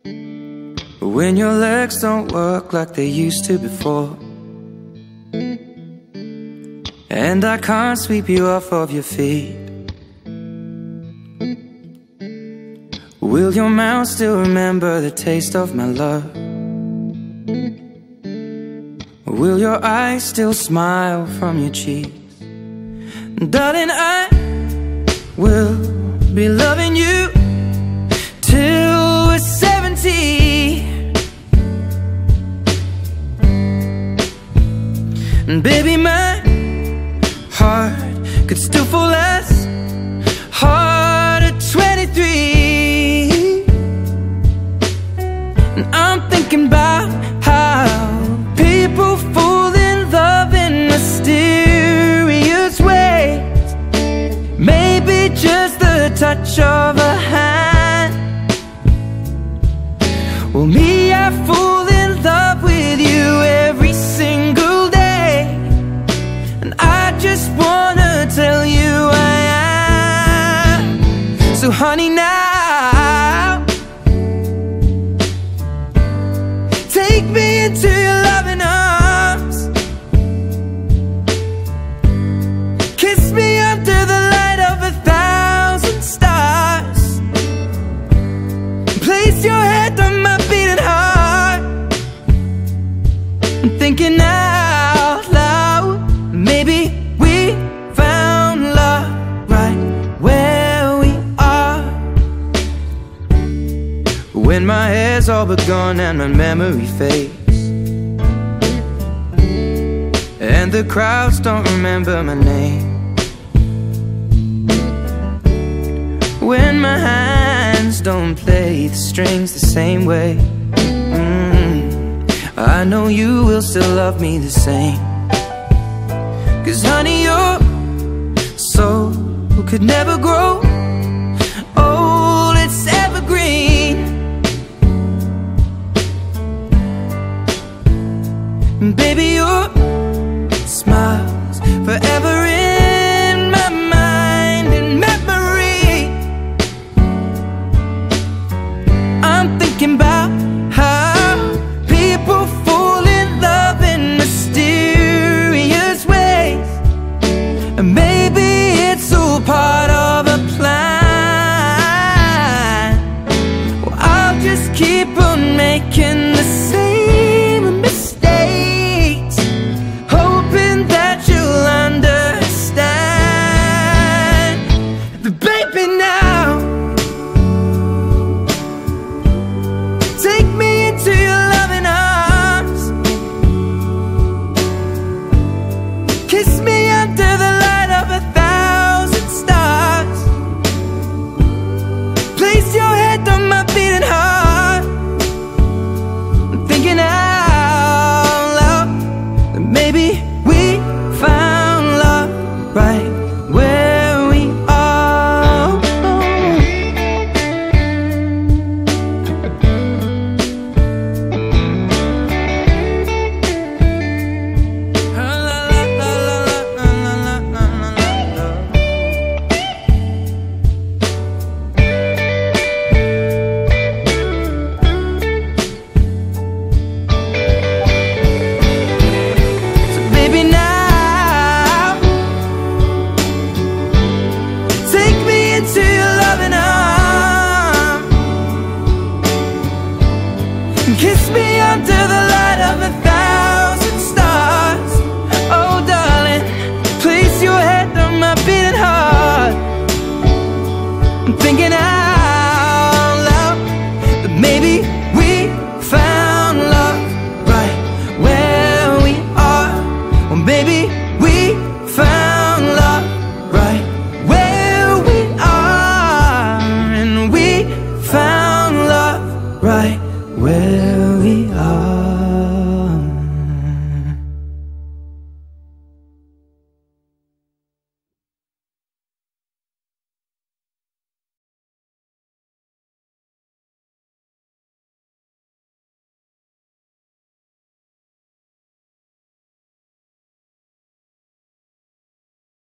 When your legs don't work like they used to before, and I can't sweep you off of your feet, will your mouth still remember the taste of my love? Will your eyes still smile from your cheeks? Darling, I will be loving you till we're 70. And baby, my heart could still fall as hard at 23. And I'm thinking about how people fall in love in mysterious ways. Maybe just the touch of a hand. Well, me, I fall in love with you every single day. And I just wanna tell you I am. So honey, now take me into your loving arms. Kiss me under the light of 1,000 stars. Place your head on my beating heart. I'm thinking out loud, maybe we found love right where we are. When my hair's all but gone and my memory fades, and the crowds don't remember my name, when my hands don't play the strings the same way, I know you will still love me the same. 'Cause honey, your soul could never grow old, it's evergreen. And baby, your smile's forever in my mind and memory. I'm thinking about how people fall in love in mysterious ways. And maybe it's all part of a plan. Well, I'll just keep on making the same mistakes, hoping that you'll understand. But baby, now take me into your loving arms. Kiss me under the light of 1,000 stars. Place your head on my beating heart. I'm thinking out loud that maybe we found love right where we are. So baby, now take me into your loving arms. Kiss me under